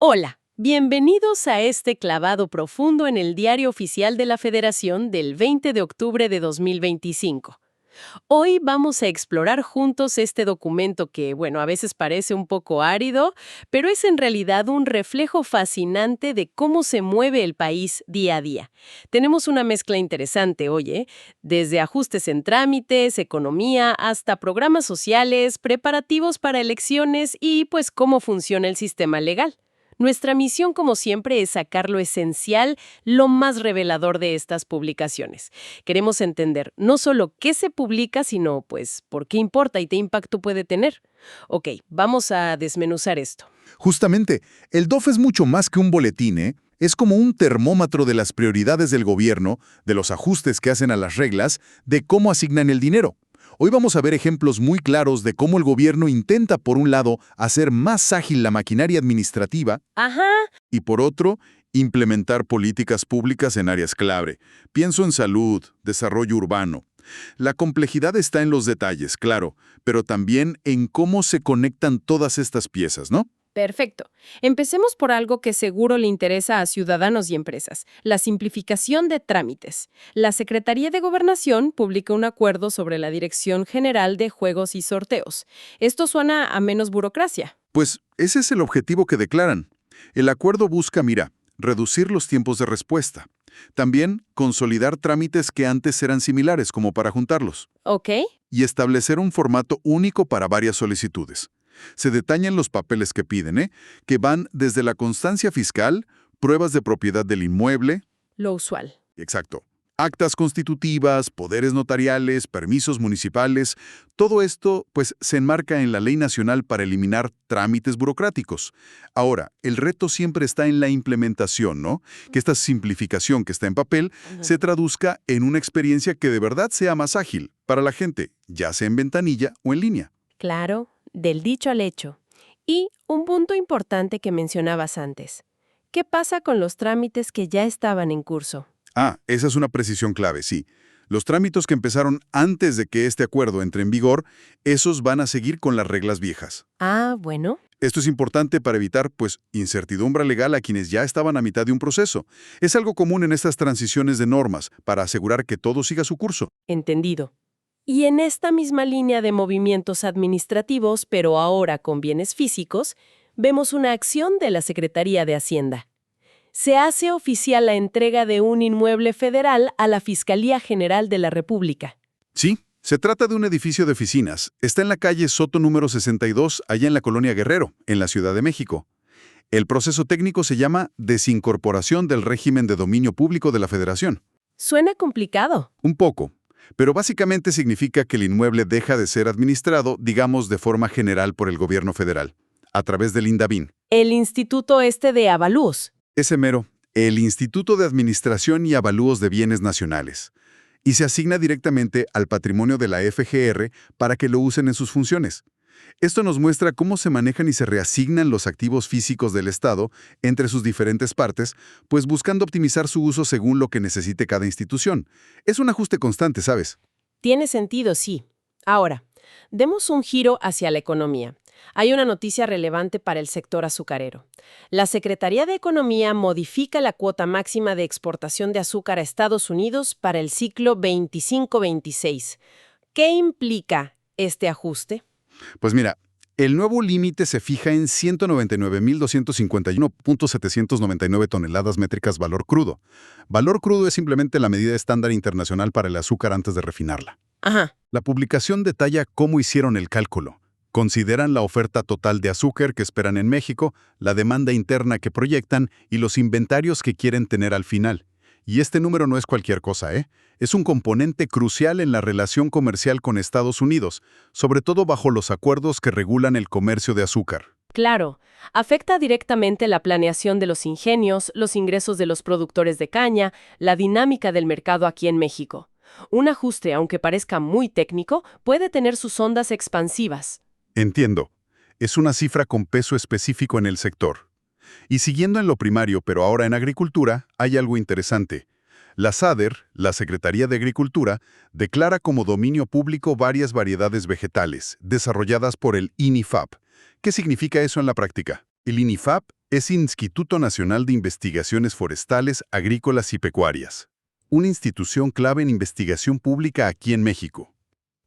Hola, bienvenidos a este clavado profundo en el Diario Oficial de la Federación del 20 de octubre de 2025. Hoy vamos a explorar juntos este documento que, bueno, a veces parece un poco árido, pero es en realidad un reflejo fascinante de cómo se mueve el país día a día. Tenemos una mezcla interesante, oye, desde ajustes en trámites, economía, hasta programas sociales, preparativos para elecciones y, pues, cómo funciona el sistema legal. Nuestra misión, como siempre, es sacar lo esencial, lo más revelador de estas publicaciones. Queremos entender no solo qué se publica, sino, pues, por qué importa y qué impacto puede tener. Ok, vamos a desmenuzar esto. Justamente, el DOF es mucho más que un boletín, ¿eh? Es como un termómetro de las prioridades del gobierno, de los ajustes que hacen a las reglas, de cómo asignan el dinero. Hoy vamos a ver ejemplos muy claros de cómo el gobierno intenta, por un lado, hacer más ágil la maquinaria administrativa Ajá. y, por otro, implementar políticas públicas en áreas clave. Pienso en salud, desarrollo urbano. La complejidad está en los detalles, claro, pero también en cómo se conectan todas estas piezas, ¿no? Perfecto. Empecemos por algo que seguro le interesa a ciudadanos y empresas, la simplificación de trámites. La Secretaría de Gobernación publica un acuerdo sobre la Dirección General de Juegos y Sorteos. Esto suena a menos burocracia. Pues ese es el objetivo que declaran. El acuerdo busca, mira, reducir los tiempos de respuesta. También consolidar trámites que antes eran similares, como para juntarlos. ¿Ok? Y establecer un formato único para varias solicitudes. Se detallan los papeles que piden, que van desde la constancia fiscal, pruebas de propiedad del inmueble, Lo usual. exacto, actas constitutivas, poderes notariales, permisos municipales. Todo esto, pues, se enmarca en la Ley Nacional para eliminar trámites burocráticos. Ahora, el reto siempre está en la implementación, ¿no? Que esta simplificación que está en papel se traduzca en una experiencia que de verdad sea más ágil para la gente, ya sea en ventanilla o en línea. Claro, del dicho al hecho. Y un punto importante que mencionabas antes. ¿Qué pasa con los trámites que ya estaban en curso? Ah, esa es una precisión clave, sí. Los trámites que empezaron antes de que este acuerdo entre en vigor, esos van a seguir con las reglas viejas. Ah, bueno. Esto es importante para evitar, pues, incertidumbre legal a quienes ya estaban a mitad de un proceso. Es algo común en estas transiciones de normas, para asegurar que todo siga su curso. Entendido. Y en esta misma línea de movimientos administrativos, pero ahora con bienes físicos, vemos una acción de la Secretaría de Hacienda. Se hace oficial la entrega de un inmueble federal a la Fiscalía General de la República. Sí, se trata de un edificio de oficinas. Está en la calle Soto número 62, allá en la Colonia Guerrero, en la Ciudad de México. El proceso técnico se llama desincorporación del régimen de dominio público de la Federación. Suena complicado. Un poco, pero básicamente significa que el inmueble deja de ser administrado, digamos, de forma general por el gobierno federal, a través del INDAVIN. El Instituto de Avalúos. Ese mero, el Instituto de Administración y Avalúos de Bienes Nacionales, y se asigna directamente al patrimonio de la FGR para que lo usen en sus funciones. Esto nos muestra cómo se manejan y se reasignan los activos físicos del Estado entre sus diferentes partes, pues buscando optimizar su uso según lo que necesite cada institución. Es un ajuste constante, ¿sabes? Tiene sentido, sí. Ahora, demos un giro hacia la economía. Hay una noticia relevante para el sector azucarero. La Secretaría de Economía modifica la cuota máxima de exportación de azúcar a Estados Unidos para el ciclo 25-26. ¿Qué implica este ajuste? Pues mira, el nuevo límite se fija en 199.251.799 toneladas métricas valor crudo. Valor crudo es simplemente la medida estándar internacional para el azúcar antes de refinarla. Ajá. La publicación detalla cómo hicieron el cálculo. Consideran la oferta total de azúcar que esperan en México, la demanda interna que proyectan y los inventarios que quieren tener al final. Y este número no es cualquier cosa, ¿eh? Es un componente crucial en la relación comercial con Estados Unidos, sobre todo bajo los acuerdos que regulan el comercio de azúcar. Claro, afecta directamente la planeación de los ingenios, los ingresos de los productores de caña, la dinámica del mercado aquí en México. Un ajuste, aunque parezca muy técnico, puede tener sus ondas expansivas. Entiendo. Es una cifra con peso específico en el sector. Y siguiendo en lo primario, pero ahora en agricultura, hay algo interesante. La SADER, la Secretaría de Agricultura, declara como dominio público varias variedades vegetales, desarrolladas por el INIFAP. ¿Qué significa eso en la práctica? El INIFAP Es Instituto Nacional de Investigaciones Forestales, Agrícolas y Pecuarias, una institución clave en investigación pública aquí en México.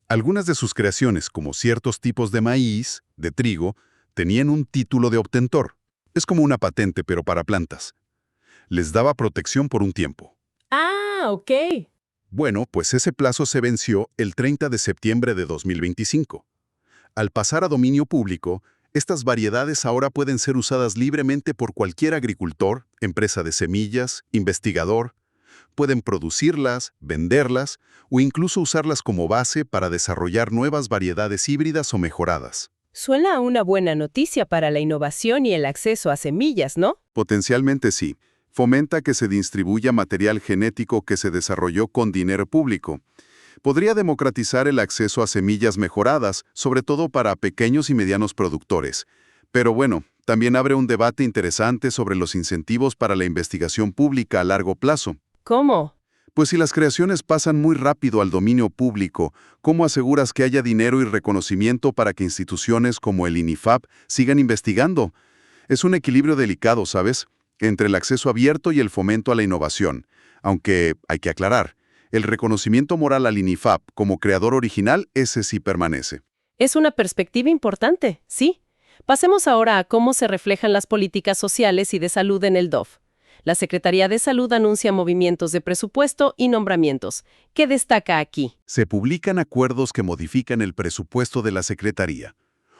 Algunas de sus creaciones, como ciertos tipos de maíz, de trigo, tenían un título de obtentor. Es como una patente, pero para plantas. Les daba protección por un tiempo. Ah, ok. Bueno, pues ese plazo se venció el 30 de septiembre de 2025. Al pasar a dominio público, estas variedades ahora pueden ser usadas libremente por cualquier agricultor, empresa de semillas, investigador. Pueden producirlas, venderlas o incluso usarlas como base para desarrollar nuevas variedades híbridas o mejoradas. Suena a una buena noticia para la innovación y el acceso a semillas, ¿no? Potencialmente sí. Fomenta que se distribuya material genético que se desarrolló con dinero público. Podría democratizar el acceso a semillas mejoradas, sobre todo para pequeños y medianos productores. Pero bueno, también abre un debate interesante sobre los incentivos para la investigación pública a largo plazo. ¿Cómo? Pues si las creaciones pasan muy rápido al dominio público, ¿cómo aseguras que haya dinero y reconocimiento para que instituciones como el INIFAP sigan investigando? Es un equilibrio delicado, ¿sabes?, entre el acceso abierto y el fomento a la innovación. Aunque, hay que aclarar, el reconocimiento moral al INIFAP como creador original, ese sí permanece. Es una perspectiva importante, sí. Pasemos ahora a cómo se reflejan las políticas sociales y de salud en el DOF. La Secretaría de Salud anuncia movimientos de presupuesto y nombramientos. ¿Qué destaca aquí? Se publican acuerdos que modifican el presupuesto de la Secretaría.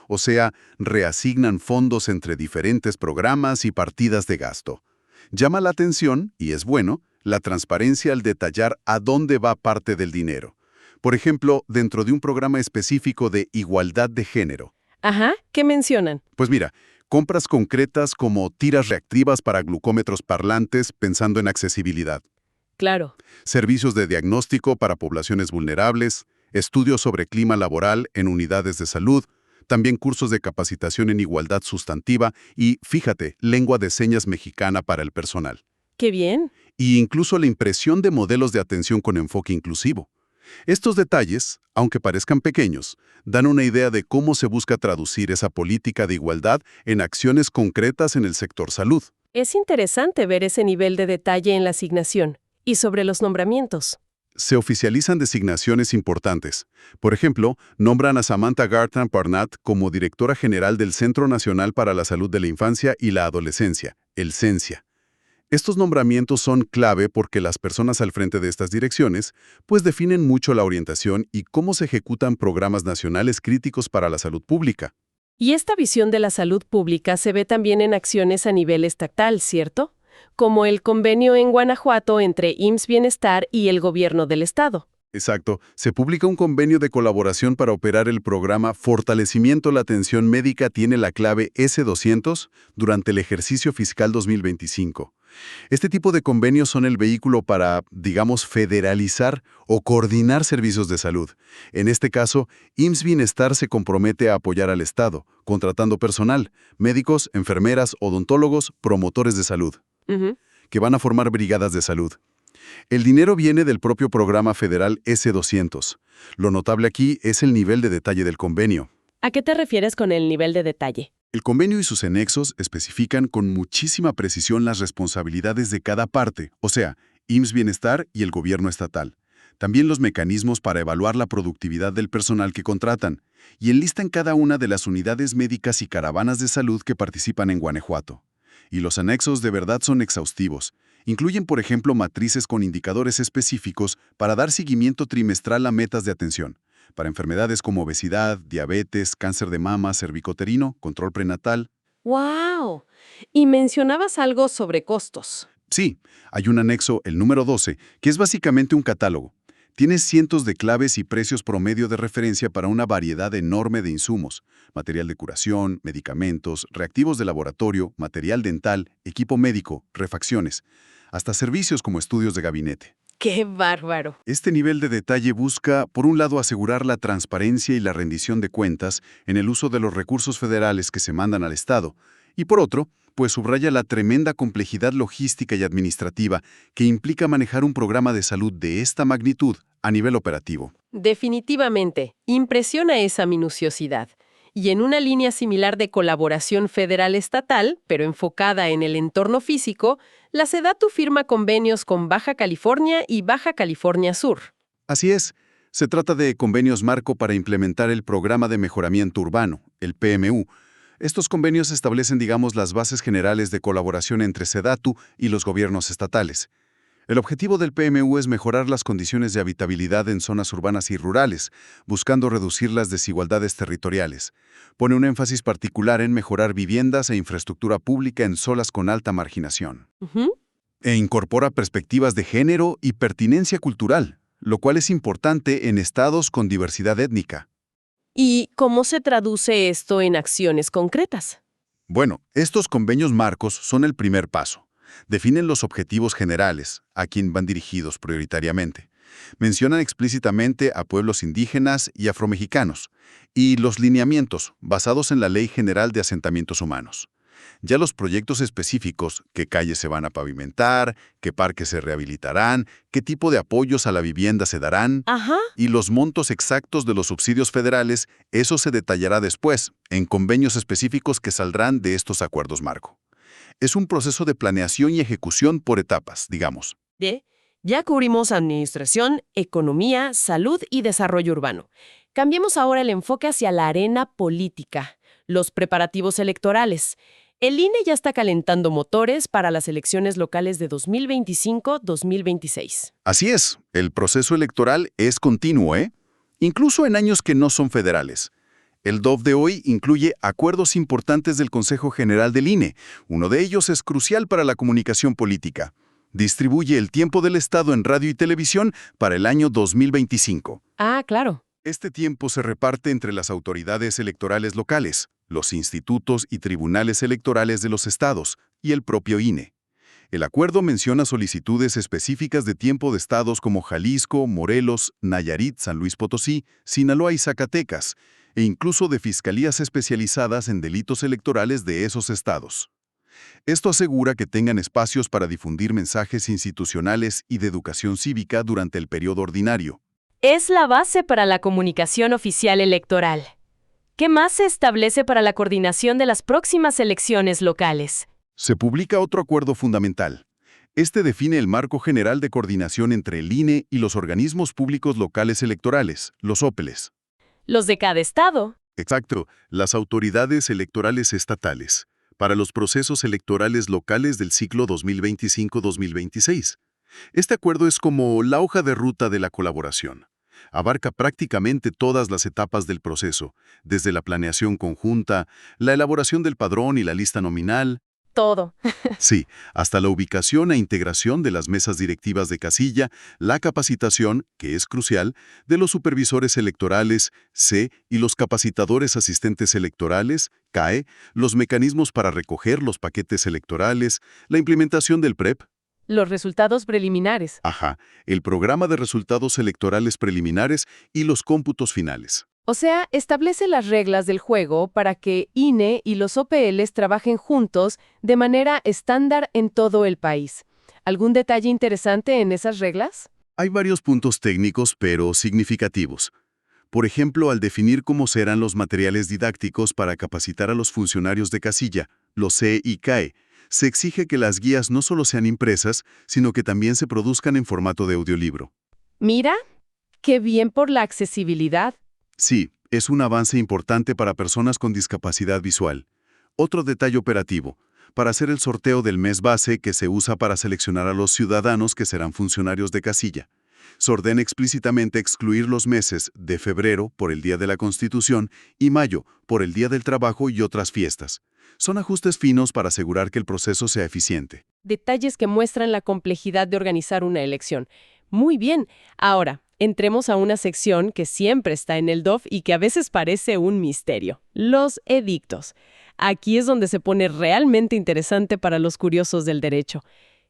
O sea, reasignan fondos entre diferentes programas y partidas de gasto. Llama la atención, y es bueno, la transparencia al detallar a dónde va parte del dinero. Por ejemplo, dentro de un programa específico de igualdad de género. Ajá, ¿qué mencionan? Pues mira, compras concretas como tiras reactivas para glucómetros parlantes pensando en accesibilidad. Claro. Servicios de diagnóstico para poblaciones vulnerables, estudios sobre clima laboral en unidades de salud, también cursos de capacitación en igualdad sustantiva y, fíjate, lengua de señas mexicana para el personal. ¡Qué bien! Y incluso la impresión de modelos de atención con enfoque inclusivo. Estos detalles, aunque parezcan pequeños, dan una idea de cómo se busca traducir esa política de igualdad en acciones concretas en el sector salud. Es interesante ver ese nivel de detalle en la asignación. Y sobre los nombramientos. Se oficializan designaciones importantes. Por ejemplo, nombran a Samantha Gartan Parnat como directora general del Centro Nacional para la Salud de la Infancia y la Adolescencia, el CENSIA. Estos nombramientos son clave porque las personas al frente de estas direcciones pues definen mucho la orientación y cómo se ejecutan programas nacionales críticos para la salud pública. Y esta visión de la salud pública se ve también en acciones a nivel estatal, ¿cierto? Como el convenio en Guanajuato entre IMSS Bienestar y el gobierno del estado. Exacto. Se publica un convenio de colaboración para operar el programa Fortalecimiento a la Atención Médica tiene la clave S200 durante el ejercicio fiscal 2025. Este tipo de convenios son el vehículo para, digamos, federalizar o coordinar servicios de salud. En este caso, IMSS Bienestar se compromete a apoyar al Estado, contratando personal, médicos, enfermeras, odontólogos, promotores de salud, que van a formar brigadas de salud. El dinero viene del propio programa federal S200. Lo notable aquí es el nivel de detalle del convenio. ¿A qué te refieres con el nivel de detalle? El convenio y sus anexos especifican con muchísima precisión las responsabilidades de cada parte, o sea, IMSS Bienestar y el gobierno estatal. También los mecanismos para evaluar la productividad del personal que contratan, y enlistan cada una de las unidades médicas y caravanas de salud que participan en Guanajuato. Y los anexos de verdad son exhaustivos. Incluyen, por ejemplo, matrices con indicadores específicos para dar seguimiento trimestral a metas de atención, para enfermedades como obesidad, diabetes, cáncer de mama, cervicoterino, control prenatal. ¡Wow! Y mencionabas algo sobre costos. Sí, hay un anexo, el número 12, que es básicamente un catálogo. Tiene cientos de claves y precios promedio de referencia para una variedad enorme de insumos, material de curación, medicamentos, reactivos de laboratorio, material dental, equipo médico, refacciones, hasta servicios como estudios de gabinete. ¡Qué bárbaro! Este nivel de detalle busca, por un lado, asegurar la transparencia y la rendición de cuentas en el uso de los recursos federales que se mandan al Estado, y por otro, pues subraya la tremenda complejidad logística y administrativa que implica manejar un programa de salud de esta magnitud a nivel operativo. Definitivamente, impresiona esa minuciosidad. Y en una línea similar de colaboración federal-estatal, pero enfocada en el entorno físico, la SEDATU firma convenios con Baja California y Baja California Sur. Así es, se trata de convenios marco para implementar el Programa de Mejoramiento Urbano, el PMU. Estos convenios establecen, digamos, las bases generales de colaboración entre SEDATU y los gobiernos estatales. El objetivo del PMU es mejorar las condiciones de habitabilidad en zonas urbanas y rurales, buscando reducir las desigualdades territoriales. Pone un énfasis particular en mejorar viviendas e infraestructura pública en zonas con alta marginación. E incorpora perspectivas de género y pertinencia cultural, lo cual es importante en estados con diversidad étnica. ¿Y cómo se traduce esto en acciones concretas? Bueno, estos convenios marcos son el primer paso. Definen los objetivos generales, a quien van dirigidos prioritariamente. Mencionan explícitamente a pueblos indígenas y afromexicanos, y los lineamientos, basados en la Ley General de Asentamientos Humanos. Ya los proyectos específicos, qué calles se van a pavimentar, qué parques se rehabilitarán, qué tipo de apoyos a la vivienda se darán, y los montos exactos de los subsidios federales, eso se detallará después, en convenios específicos que saldrán de estos acuerdos marco. Es un proceso de planeación y ejecución por etapas, digamos. Ya cubrimos administración, economía, salud y desarrollo urbano. Cambiemos ahora el enfoque hacia la arena política, los preparativos electorales. El INE ya está calentando motores para las elecciones locales de 2025-2026. Así es, el proceso electoral es continuo, incluso en años que no son federales. El DOF de hoy incluye acuerdos importantes del Consejo General del INE. Uno de ellos es crucial para la comunicación política. Distribuye el tiempo del Estado en radio y televisión para el año 2025. Ah, claro. Este tiempo se reparte entre las autoridades electorales locales, los institutos y tribunales electorales de los estados y el propio INE. El acuerdo menciona solicitudes específicas de tiempo de estados como Jalisco, Morelos, Nayarit, San Luis Potosí, Sinaloa y Zacatecas, e incluso de fiscalías especializadas en delitos electorales de esos estados. Esto asegura que tengan espacios para difundir mensajes institucionales y de educación cívica durante el periodo ordinario. Es la base para la comunicación oficial electoral. ¿Qué más se establece para la coordinación de las próximas elecciones locales? Se publica otro acuerdo fundamental. Este define el marco general de coordinación entre el INE y los organismos públicos locales electorales, los OPLES. Los de cada estado. Exacto, las autoridades electorales estatales, para los procesos electorales locales del ciclo 2025-2026. Este acuerdo es como la hoja de ruta de la colaboración. Abarca prácticamente todas las etapas del proceso, desde la planeación conjunta, la elaboración del padrón y la lista nominal. Todo. Sí, hasta la ubicación e integración de las mesas directivas de casilla, la capacitación, que es crucial, de los supervisores electorales, C, y los capacitadores asistentes electorales, CAE, los mecanismos para recoger los paquetes electorales, la implementación del PREP. Los resultados preliminares. Ajá, el programa de resultados electorales preliminares y los cómputos finales. O sea, establece las reglas del juego para que INE y los OPLs trabajen juntos de manera estándar en todo el país. ¿Algún detalle interesante en esas reglas? Hay varios puntos técnicos, pero significativos. Por ejemplo, al definir cómo serán los materiales didácticos para capacitar a los funcionarios de casilla, los C y CAE, se exige que las guías no solo sean impresas, sino que también se produzcan en formato de audiolibro. Mira, qué bien por la accesibilidad. Sí, es un avance importante para personas con discapacidad visual. Otro detalle operativo, para hacer el sorteo del mes base que se usa para seleccionar a los ciudadanos que serán funcionarios de casilla. Se ordena explícitamente excluir los meses de febrero por el Día de la Constitución y mayo por el Día del Trabajo y otras fiestas. Son ajustes finos para asegurar que el proceso sea eficiente. Detalles que muestran la complejidad de organizar una elección. Muy bien. Ahora, entremos a una sección que siempre está en el DOF y que a veces parece un misterio. Los edictos. Aquí es donde se pone realmente interesante para los curiosos del derecho.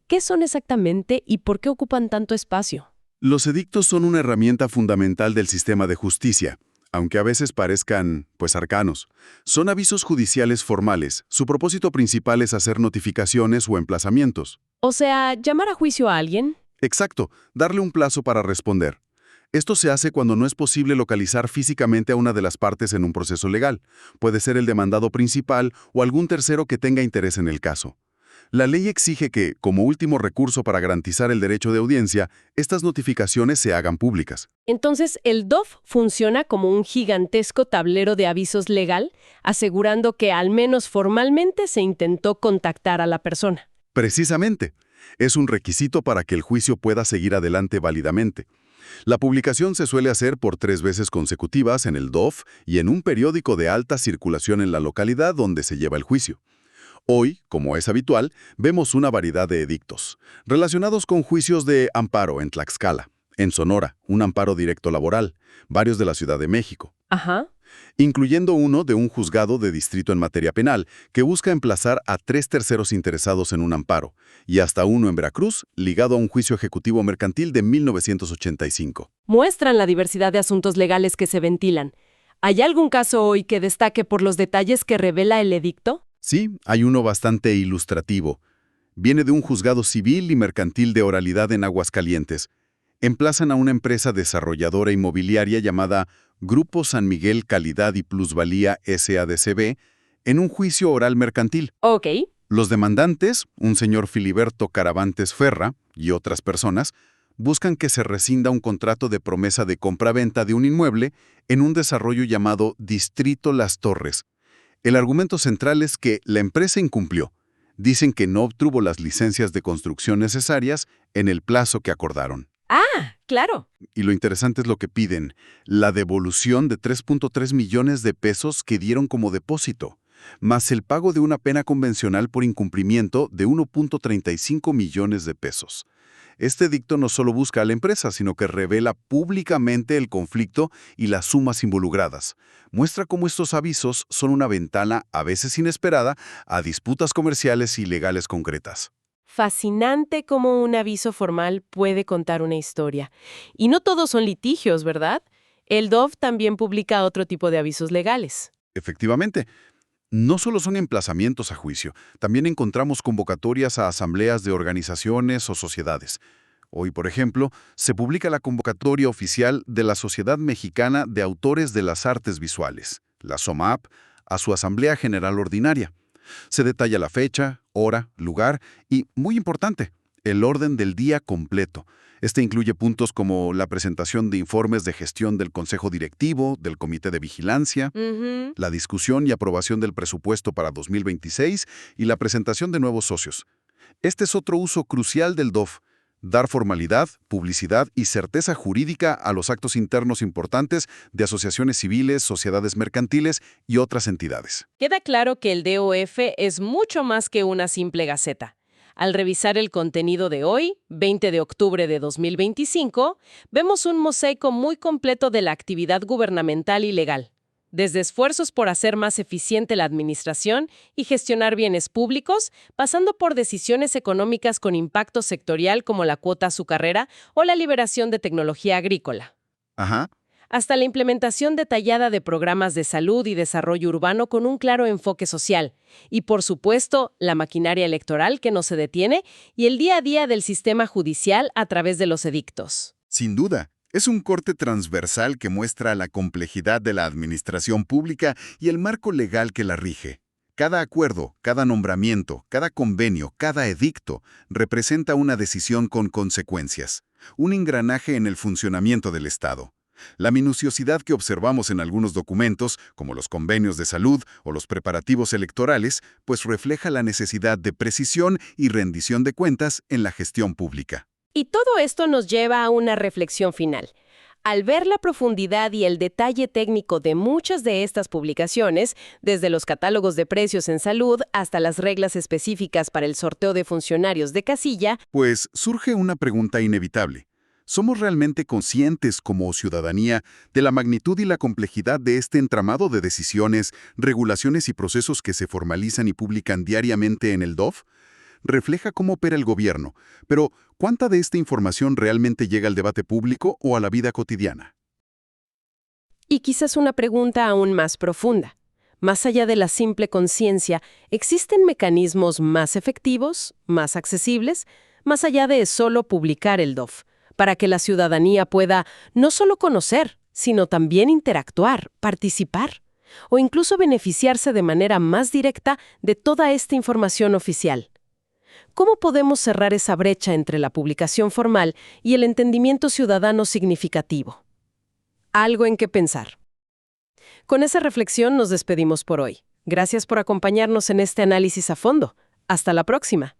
¿Qué son exactamente y por qué ocupan tanto espacio? Los edictos son una herramienta fundamental del sistema de justicia, aunque a veces parezcan, arcanos. Son avisos judiciales formales. Su propósito principal es hacer notificaciones o emplazamientos. O sea, llamar a juicio a alguien. Exacto, darle un plazo para responder. Esto se hace cuando no es posible localizar físicamente a una de las partes en un proceso legal. Puede ser el demandado principal o algún tercero que tenga interés en el caso. La ley exige que, como último recurso para garantizar el derecho de audiencia, estas notificaciones se hagan públicas. Entonces, el DOF funciona como un gigantesco tablero de avisos legal, asegurando que al menos formalmente se intentó contactar a la persona. Precisamente, es un requisito para que el juicio pueda seguir adelante válidamente. La publicación se suele hacer por 3 veces consecutivas en el DOF y en un periódico de alta circulación en la localidad donde se lleva el juicio. Hoy, como es habitual, vemos una variedad de edictos, relacionados con juicios de amparo en Tlaxcala, en Sonora, un amparo directo laboral, varios de la Ciudad de México, Ajá. incluyendo uno de un juzgado de distrito en materia penal que busca emplazar a 3 terceros interesados en un amparo, y hasta uno en Veracruz, ligado a un juicio ejecutivo mercantil de 1985. Muestran la diversidad de asuntos legales que se ventilan. ¿Hay algún caso hoy que destaque por los detalles que revela el edicto? Sí, hay uno bastante ilustrativo. Viene de un juzgado civil y mercantil de oralidad en Aguascalientes. Emplazan a una empresa desarrolladora inmobiliaria llamada Grupo San Miguel Calidad y Plusvalía SADCB en un juicio oral mercantil. Ok. Los demandantes, un señor Filiberto Caravantes Ferra y otras personas, buscan que se rescinda un contrato de promesa de compra-venta de un inmueble en un desarrollo llamado Distrito Las Torres. El argumento central es que la empresa incumplió. Dicen que no obtuvo las licencias de construcción necesarias en el plazo que acordaron. Ah, claro. Y lo interesante es lo que piden, la devolución de 3.3 millones de pesos que dieron como depósito, más el pago de una pena convencional por incumplimiento de 1.35 millones de pesos. Este edicto no solo busca a la empresa, sino que revela públicamente el conflicto y las sumas involucradas. Muestra cómo estos avisos son una ventana, a veces inesperada, a disputas comerciales y legales concretas. Fascinante cómo un aviso formal puede contar una historia. Y no todos son litigios, ¿verdad? El DOF también publica otro tipo de avisos legales. Efectivamente, no solo son emplazamientos a juicio, también encontramos convocatorias a asambleas de organizaciones o sociedades. Hoy, por ejemplo, se publica la convocatoria oficial de la Sociedad Mexicana de Autores de las Artes Visuales, la SOMAP, a su Asamblea General Ordinaria. Se detalla la fecha, hora, lugar y, muy importante, el orden del día completo. Este incluye puntos como la presentación de informes de gestión del Consejo Directivo, del Comité de Vigilancia, la discusión y aprobación del presupuesto para 2026 y la presentación de nuevos socios. Este es otro uso crucial del DOF, dar formalidad, publicidad y certeza jurídica a los actos internos importantes de asociaciones civiles, sociedades mercantiles y otras entidades. Queda claro que el DOF es mucho más que una simple gaceta. Al revisar el contenido de hoy, 20 de octubre de 2025, vemos un mosaico muy completo de la actividad gubernamental y legal. Desde esfuerzos por hacer más eficiente la administración y gestionar bienes públicos, pasando por decisiones económicas con impacto sectorial como la cuota azucarera o la liberación de tecnología agrícola. Ajá. Hasta la implementación detallada de programas de salud y desarrollo urbano con un claro enfoque social. Y, por supuesto, la maquinaria electoral que no se detiene y el día a día del sistema judicial a través de los edictos. Sin duda, es un corte transversal que muestra la complejidad de la administración pública y el marco legal que la rige. Cada acuerdo, cada nombramiento, cada convenio, cada edicto representa una decisión con consecuencias, un engranaje en el funcionamiento del Estado. La minuciosidad que observamos en algunos documentos, como los convenios de salud o los preparativos electorales, pues refleja la necesidad de precisión y rendición de cuentas en la gestión pública. Y todo esto nos lleva a una reflexión final. Al ver la profundidad y el detalle técnico de muchas de estas publicaciones, desde los catálogos de precios en salud hasta las reglas específicas para el sorteo de funcionarios de casilla, Pues surge una pregunta inevitable. ¿Somos realmente conscientes como ciudadanía de la magnitud y la complejidad de este entramado de decisiones, regulaciones y procesos que se formalizan y publican diariamente en el DOF? Refleja cómo opera el gobierno, pero ¿cuánta de esta información realmente llega al debate público o a la vida cotidiana? y quizás una pregunta aún más profunda. Más allá de la simple conciencia, ¿existen mecanismos más efectivos, más accesibles, más allá de solo publicar el DOF? para que la ciudadanía pueda no solo conocer, sino también interactuar, participar, o incluso beneficiarse de manera más directa de toda esta información oficial. ¿Cómo podemos cerrar esa brecha entre la publicación formal y el entendimiento ciudadano significativo? Algo en qué pensar. Con esa reflexión nos despedimos por hoy. Gracias por acompañarnos en este análisis a fondo. Hasta la próxima.